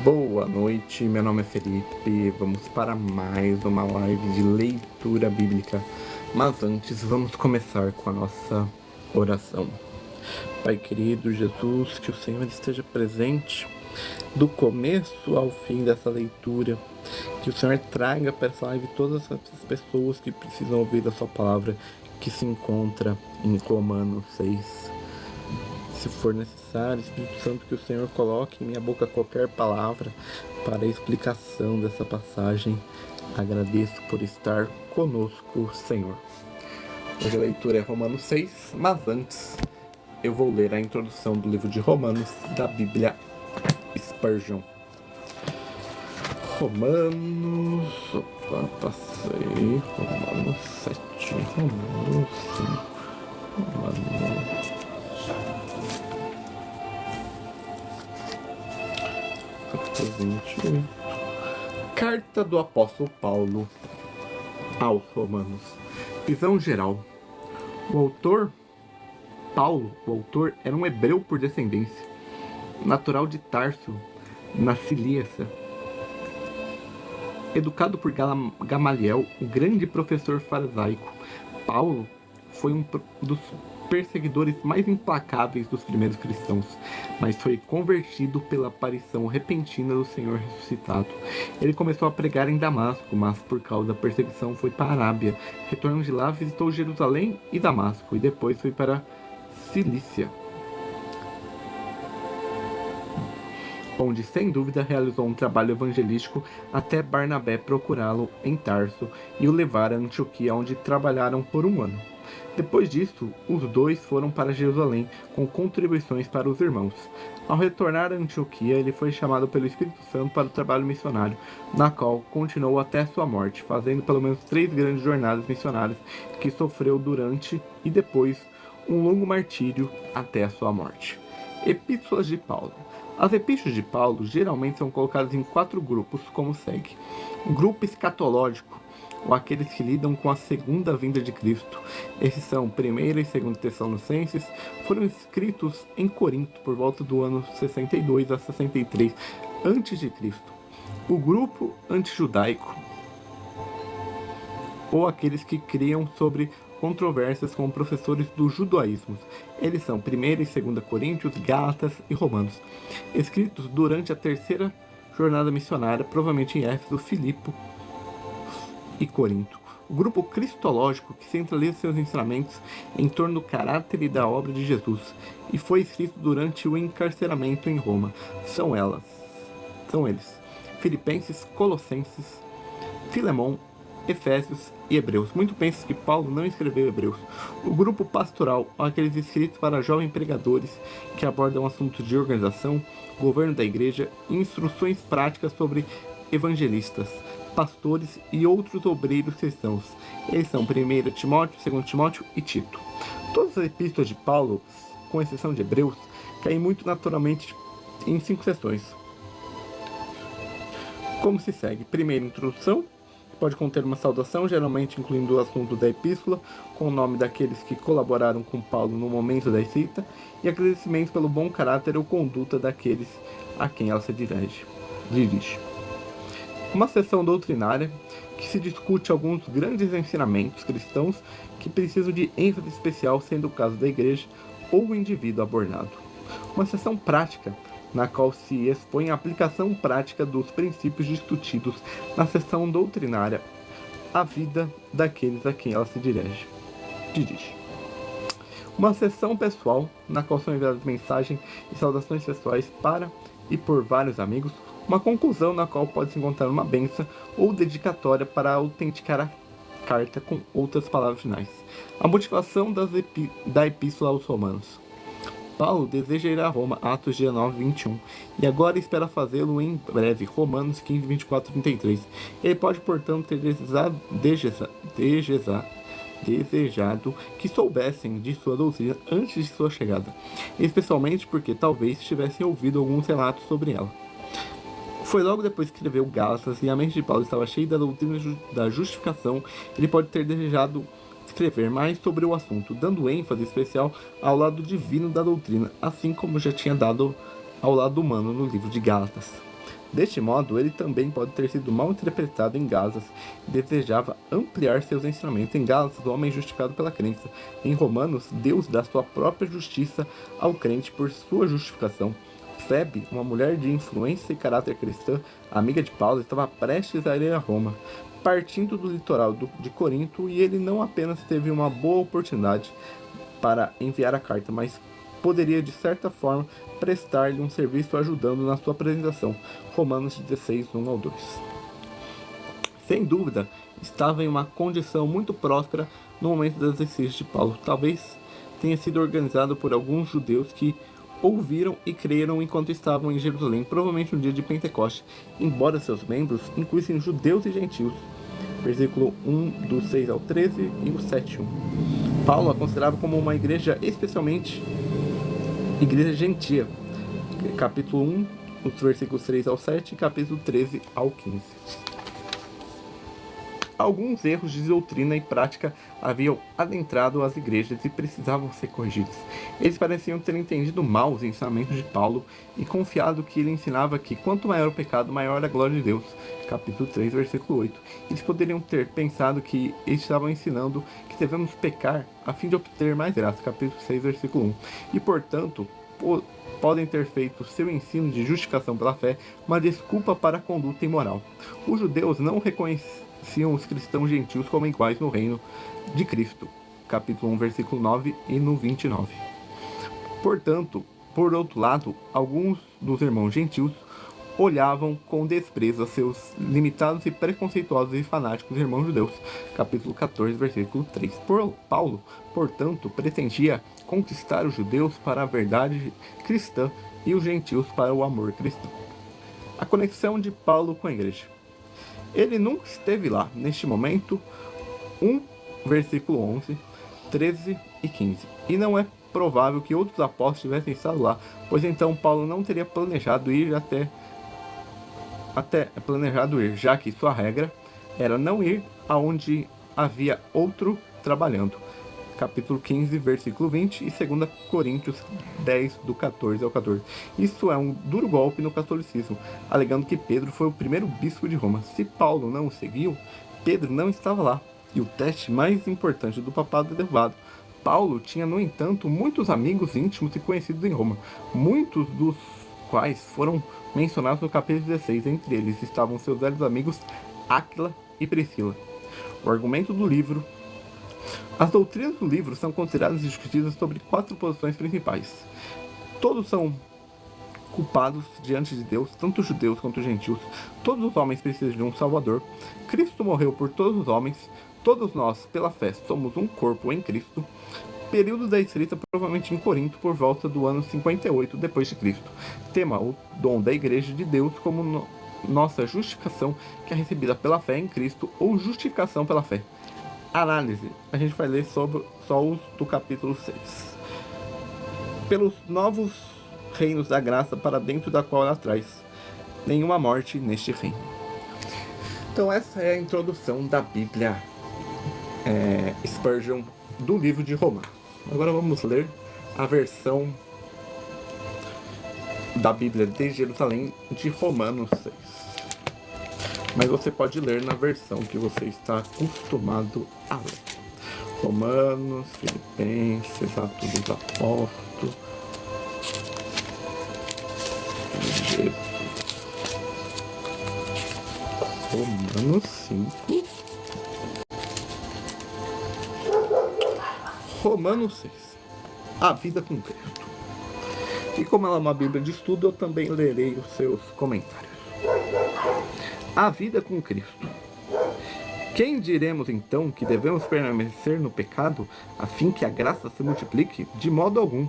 Boa noite, meu nome é Felipe, vamos para mais uma live de leitura bíblica, mas antes vamos começar com a nossa oração. Pai querido Jesus, que o Senhor esteja presente do começo ao fim dessa leitura, que o Senhor traga para essa live todas essas pessoas que precisam ouvir a sua palavra, que se encontra em Romanos 6. Se for necessário, Espírito Santo, que o Senhor coloque em minha boca qualquer palavra para a explicação dessa passagem. Agradeço por estar conosco, Senhor. Hoje a leitura é Romanos 6, mas antes eu vou ler a introdução do livro de Romanos da Bíblia Spurgeon. Romanos 7, Romanos 5, Romanos... Carta do apóstolo Paulo aos Romanos. Visão geral. O autor, Paulo, era um hebreu por descendência, natural de Tarso, na Cilícia. Educado por Gamaliel, o grande professor farisaico, Paulo foi um dos perseguidores mais implacáveis dos primeiros cristãos, mas foi convertido pela aparição repentina do Senhor ressuscitado. Ele começou a pregar em Damasco, mas por causa da perseguição foi para a Arábia. Retornando de lá, visitou Jerusalém e Damasco, e depois foi para Cilícia, onde sem dúvida realizou um trabalho evangelístico até Barnabé procurá-lo em Tarso e o levar a Antioquia, onde trabalharam por um ano. Depois disso, os dois foram para Jerusalém com contribuições para os irmãos. Ao retornar a Antioquia, ele foi chamado pelo Espírito Santo para o trabalho missionário, na qual continuou até sua morte, fazendo pelo menos 3 grandes jornadas missionárias que sofreu durante e depois um longo martírio até a sua morte. Epístolas de Paulo. As epístolas de Paulo geralmente são colocadas em 4 grupos, como segue. Grupo escatológico, ou aqueles que lidam com a segunda vinda de Cristo. Esses são 1ª e 2ª Tessalonicenses, foram escritos em Corinto por volta do ano 62 a 63 a.C. O grupo antijudaico, ou aqueles que criam sobre controvérsias com professores do judaísmo. Eles são 1ª e 2ª Coríntios, Gálatas e Romanos, escritos durante a 3ª jornada missionária, provavelmente em Éfeso, Filipe e Corinto. O grupo cristológico, que centraliza seus ensinamentos em torno do caráter e da obra de Jesus, e foi escrito durante o encarceramento em Roma. São eles: Filipenses, Colossenses, Filemão, Efésios e Hebreus. Muito pensa que Paulo não escreveu Hebreus. O grupo pastoral, aqueles escritos para jovens pregadores que abordam assuntos de organização, governo da igreja e instruções práticas sobre evangelistas, pastores e outros obreiros cristãos. Eles são 1 Timóteo, 2 Timóteo e Tito. Todas as epístolas de Paulo, com exceção de Hebreus, caem muito naturalmente em 5 seções. Como se segue? Primeiro, introdução. Pode conter uma saudação, geralmente incluindo o assunto da epístola, com o nome daqueles que colaboraram com Paulo no momento da escrita, e agradecimento pelo bom caráter ou conduta daqueles a quem ela se dirige. Uma sessão doutrinária que se discute alguns grandes ensinamentos cristãos que precisam de ênfase especial, sendo o caso da igreja ou o indivíduo abordado. Uma sessão prática, na qual se expõe a aplicação prática dos princípios discutidos na sessão doutrinária à vida daqueles a quem ela se dirige. Uma sessão pessoal, na qual são enviadas mensagens e saudações pessoais para e por vários amigos. Uma conclusão, na qual pode se encontrar uma bênção ou dedicatória para autenticar a carta com outras palavras finais. A motivação da epístola aos Romanos. Paulo deseja ir a Roma, Atos 19, 21, e agora espera fazê-lo em breve, Romanos 15, 24 e 33. Ele pode, portanto, ter desejado que soubessem de sua doutrina antes de sua chegada, especialmente porque talvez tivessem ouvido alguns relatos sobre ela. Foi logo depois que escreveu Gálatas e a mente de Paulo estava cheia da doutrina da justificação. Ele pode ter desejado escrever mais sobre o assunto, dando ênfase especial ao lado divino da doutrina, assim como já tinha dado ao lado humano no livro de Gálatas. Deste modo, ele também pode ter sido mal interpretado em Gálatas e desejava ampliar seus ensinamentos. Em Gálatas, o homem é justificado pela crença. Em Romanos, Deus dá sua própria justiça ao crente por sua justificação. Febe, uma mulher de influência e caráter cristã, amiga de Paulo, estava prestes a ir a Roma, partindo do litoral de Corinto, e ele não apenas teve uma boa oportunidade para enviar a carta, mas poderia, de certa forma, prestar-lhe um serviço ajudando na sua apresentação. Romanos 16, 1 ao 2. Sem dúvida, estava em uma condição muito próspera no momento das exercícios de Paulo. Talvez tenha sido organizado por alguns judeus que ouviram e creram enquanto estavam em Jerusalém, provavelmente no dia de Pentecostes, embora seus membros incluíssem judeus e gentios. Versículo 1, do 6 ao 13 e o 7, 1. Paulo a considerava como uma igreja, especialmente igreja gentia. Capítulo 1, os versículos 3 ao 7 e capítulo 13 ao 15. Alguns erros de doutrina e prática haviam adentrado as igrejas e precisavam ser corrigidos. Eles pareciam ter entendido mal os ensinamentos de Paulo e confiado que ele ensinava que quanto maior o pecado, maior a glória de Deus. Capítulo 3, versículo 8. Eles poderiam ter pensado que eles estavam ensinando que devemos pecar a fim de obter mais graça. Capítulo 6, versículo 1. E, portanto, podem ter feito seu ensino de justificação pela fé uma desculpa para a conduta imoral. Os judeus não reconheciam os cristãos gentios como iguais no reino de Cristo. Capítulo 1, versículo 9 e no 29. Portanto, por outro lado, alguns dos irmãos gentios olhavam com desprezo a seus limitados e preconceituosos e fanáticos irmãos judeus. Capítulo 14, versículo 3. Paulo, portanto, pretendia conquistar os judeus para a verdade cristã e os gentios para o amor cristão. A conexão de Paulo com a igreja. Ele nunca esteve lá. Neste momento, 1, versículo 11, 13 e 15. E não é provável que outros apóstolos tivessem estado lá, pois então Paulo não teria planejado ir já que sua regra era não ir aonde havia outro trabalhando. Capítulo 15, versículo 20 e 2 Coríntios 10, do 14 ao 14. Isso é um duro golpe no catolicismo, alegando que Pedro foi o primeiro bispo de Roma. Se Paulo não o seguiu, Pedro não estava lá, e o teste mais importante do papado é derrubado. Paulo tinha, no entanto, muitos amigos íntimos e conhecidos em Roma, muitos dos quais foram mencionados no capítulo 16. Entre eles estavam seus velhos amigos Áquila e Priscila. O argumento do livro. As doutrinas do livro são consideradas e discutidas sobre 4 posições principais. Todos são culpados diante de Deus, tanto os judeus quanto os gentios. Todos os homens precisam de um Salvador. Cristo morreu por todos os homens. Todos nós, pela fé, somos um corpo em Cristo. Período da escrita provavelmente em Corinto por volta do ano 58 depois de Cristo. Tema o dom da igreja de Deus como nossa justificação, que é recebida pela fé em Cristo, ou justificação pela fé. Análise. A gente vai ler só os do capítulo 6. Pelos novos reinos da graça para dentro da qual ela traz. Nenhuma morte neste reino. Então essa é a introdução da Bíblia Spurgeon do livro de Romanos. Agora vamos ler a versão da Bíblia de Jerusalém de Romanos 6. Mas você pode ler na versão que você está acostumado a ler. Romanos, Filipenses, Atos dos Apóstolos, Jesus. Romanos 5. Romanos 6. A vida com Cristo. E como ela é uma Bíblia de estudo, eu também lerei os seus comentários. A vida com Cristo. Quem diremos então que devemos permanecer no pecado, a fim que a graça se multiplique? De modo algum.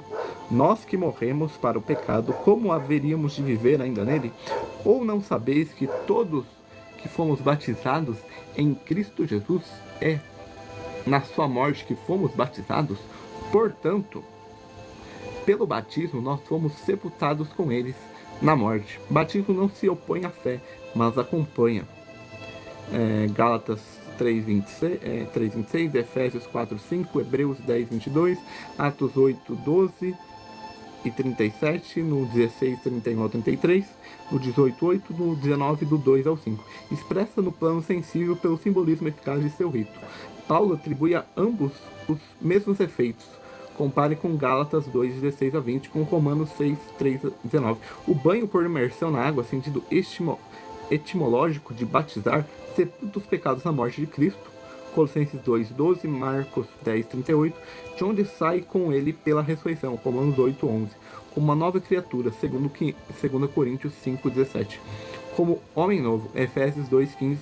Nós que morremos para o pecado, como haveríamos de viver ainda nele? Ou não sabeis que todos que fomos batizados em Cristo Jesus, é na sua morte que fomos batizados? Portanto, pelo batismo nós fomos sepultados com eles na morte. Batismo não se opõe à fé, mas acompanha. Gálatas 3:26, Efésios 4:5, Hebreus 10:22, Atos 8:12 e 37, no 16, 31 ao 33, no 18, 8, no 19, do 2 ao 5. Expressa no plano sensível pelo simbolismo eficaz de seu rito. Paulo atribui a ambos os mesmos efeitos. Compare com Gálatas 2, 16 a 20, com Romanos 6, 3 a 19. O banho por imersão na água, sentido etimológico de batizar, sepulta os pecados na morte de Cristo. Colossenses 2, 12, Marcos 10, 38, de onde sai com ele pela ressurreição, Romanos 8, 11, como uma nova criatura, segundo 2 Coríntios 5, 17, como homem novo, Efésios 2, 15,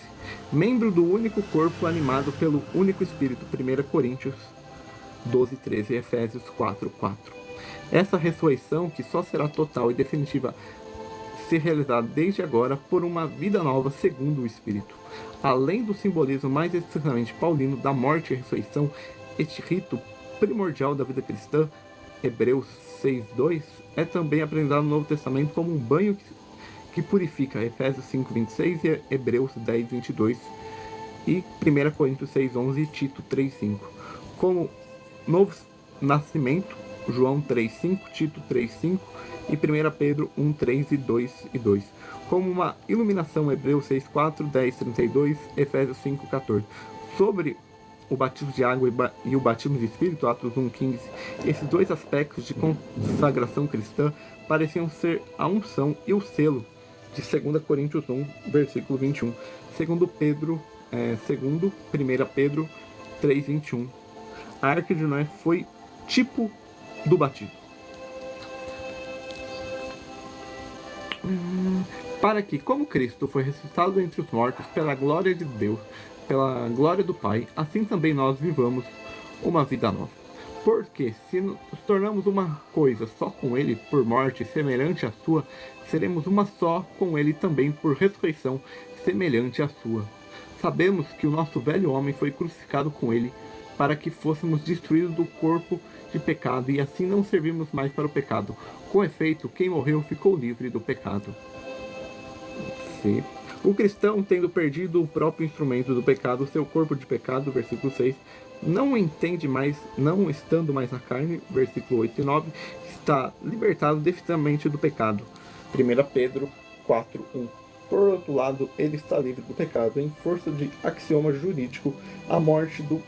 membro do único corpo animado pelo único Espírito, 1 Coríntios 12, 13 e Efésios 4, 4. Essa ressurreição, que só será total e definitiva ser realizada desde agora por uma vida nova segundo o Espírito. Além do simbolismo mais estritamente paulino da morte e ressurreição, este rito primordial da vida cristã, Hebreus 6:2, é também apresentado no Novo Testamento como um banho que purifica, Efésios 5:26 e Hebreus 10:22 e 1 Coríntios 6:11 e Tito 3:5. Como novo nascimento, João 3:5, Tito 3:5 e 1 Pedro 1:3 e 2:2. Como uma iluminação, Hebreus 6:4, 10:32, Efésios 5:14. Sobre o batismo de água e o batismo de Espírito, Atos 1:15, esses dois aspectos de consagração cristã pareciam ser a unção e o selo de 2 Coríntios 1, versículo 21. Segundo 1 Pedro 3:21. A Arca de Noé foi tipo do batismo. Para que, como Cristo foi ressuscitado entre os mortos pela glória de Deus, pela glória do Pai, assim também nós vivamos uma vida nova. Porque, se nos tornamos uma coisa só com Ele, por morte semelhante à sua, seremos uma só com Ele também por ressurreição semelhante à sua. Sabemos que o nosso velho homem foi crucificado com Ele, para que fôssemos destruídos do corpo de pecado e assim não servirmos mais para o pecado. Com efeito, quem morreu ficou livre do pecado. Sim. O cristão, tendo perdido o próprio instrumento do pecado, seu corpo de pecado, versículo 6, não entende mais, não estando mais na carne, versículo 8 e 9, está libertado definitivamente do pecado. 1 Pedro 4:1. Por outro lado, ele está livre do pecado em força de axioma jurídico, a morte do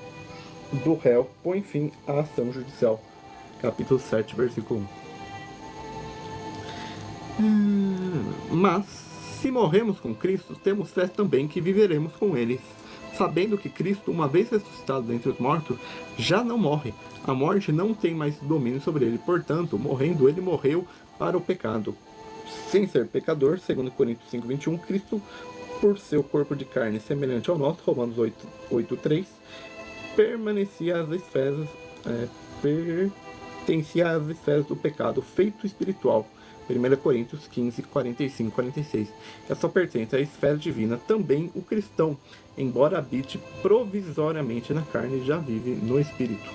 réu põe fim à ação judicial. Capítulo 7, versículo 1. Mas, se morremos com Cristo, temos fé também que viveremos com Ele, sabendo que Cristo, uma vez ressuscitado dentre os mortos, já não morre. A morte não tem mais domínio sobre ele. Portanto, morrendo, ele morreu para o pecado. Sem ser pecador, segundo Coríntios 5:21, Cristo, por seu corpo de carne semelhante ao nosso, Romanos 8:3, pertencia às esferas do pecado feito espiritual. 1 Coríntios 15, 45, 46. Que só pertence à esfera divina. Também o cristão, embora habite provisoriamente na carne, já vive no espírito.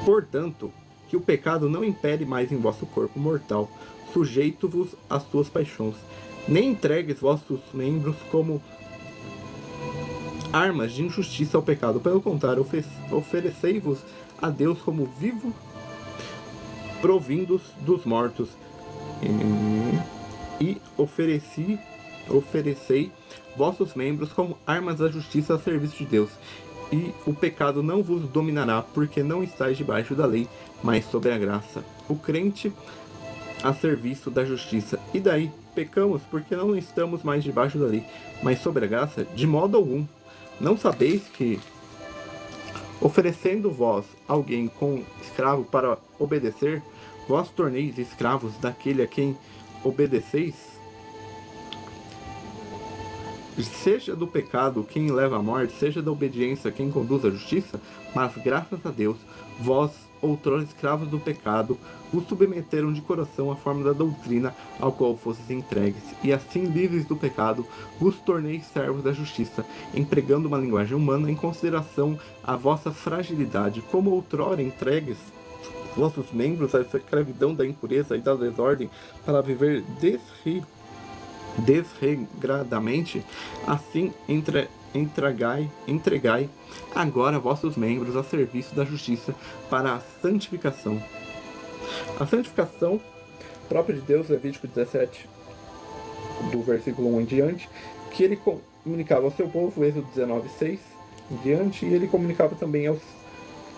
Portanto, que o pecado não impere mais em vosso corpo mortal, sujeito-vos às suas paixões, nem entregues vossos membros como armas de injustiça ao pecado. Pelo contrário, oferecei-vos a Deus como vivo, provindos dos mortos, e oferecei vossos membros como armas da justiça a serviço de Deus. E o pecado não vos dominará, porque não estáis debaixo da lei, mas sobre a graça. O crente a serviço da justiça. E daí? Pecamos porque não estamos mais debaixo da lei, mas sobre a graça? De modo algum. Não sabeis que, oferecendo vós alguém com escravo para obedecer, vós torneis escravos daquele a quem obedeceis? Seja do pecado quem leva à morte, seja da obediência quem conduz à justiça, mas graças a Deus, vós, outrora escravos do pecado, vos submeteram de coração à forma da doutrina ao qual fostes entregues, e assim livres do pecado, vos torneis servos da justiça, empregando uma linguagem humana em consideração à vossa fragilidade, como outrora entregues vossos membros à escravidão da impureza e da desordem, para viver desregradamente, assim entregai agora vossos membros a serviço da justiça para a santificação. A santificação própria de Deus, Levítico 17, do versículo 1 em diante, que ele comunicava ao seu povo, Êxodo 19, 6 em diante, e ele comunicava também aos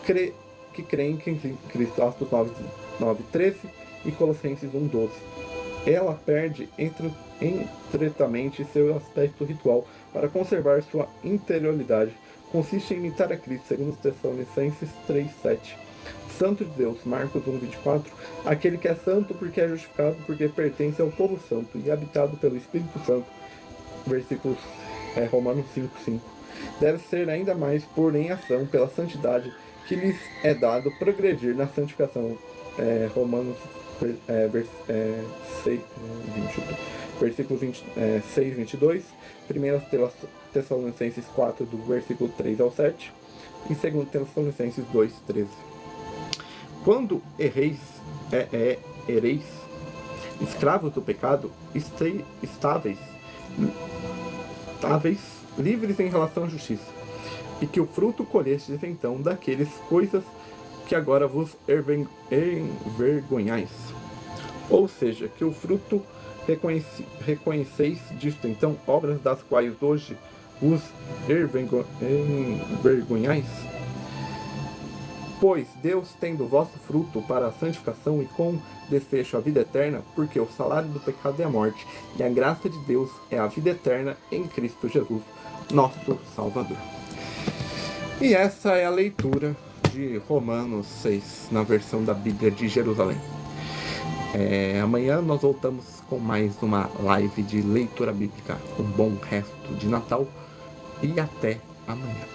que creem em Cristo, Atos 9, 13 e Colossenses 1, 12. Ela perde entretamente seu aspecto ritual para conservar sua interioridade. Consiste em imitar a Cristo, segundo Tessalonicenses 3, 7. Santo de Deus, Marcos 1, 24. Aquele que é santo porque é justificado, porque pertence ao povo santo e habitado pelo Espírito Santo. Versículos Romanos 5, 5. Deve ser ainda mais por em ação pela santidade que lhes é dado progredir na santificação. Romanos 6, versículo 6, 22, 1 Tessalonicenses 4, do versículo 3 ao 7, e 2 Tessalonicenses 2, 13. Quando ereis, escravos do pecado, estáveis, livres em relação à justiça, e que o fruto colhestes então daqueles coisas que agora vos envergonhais. Ou seja, que o fruto reconheceis disto então, obras das quais hoje vos envergonhais. Pois Deus tem do vosso fruto para a santificação e com desfecho a vida eterna, porque o salário do pecado é a morte, e a graça de Deus é a vida eterna em Cristo Jesus, nosso Salvador. E essa é a leitura de Romanos 6, na versão da Bíblia de Jerusalém. Amanhã nós voltamos com mais uma live de leitura bíblica. Um bom resto de Natal e até amanhã.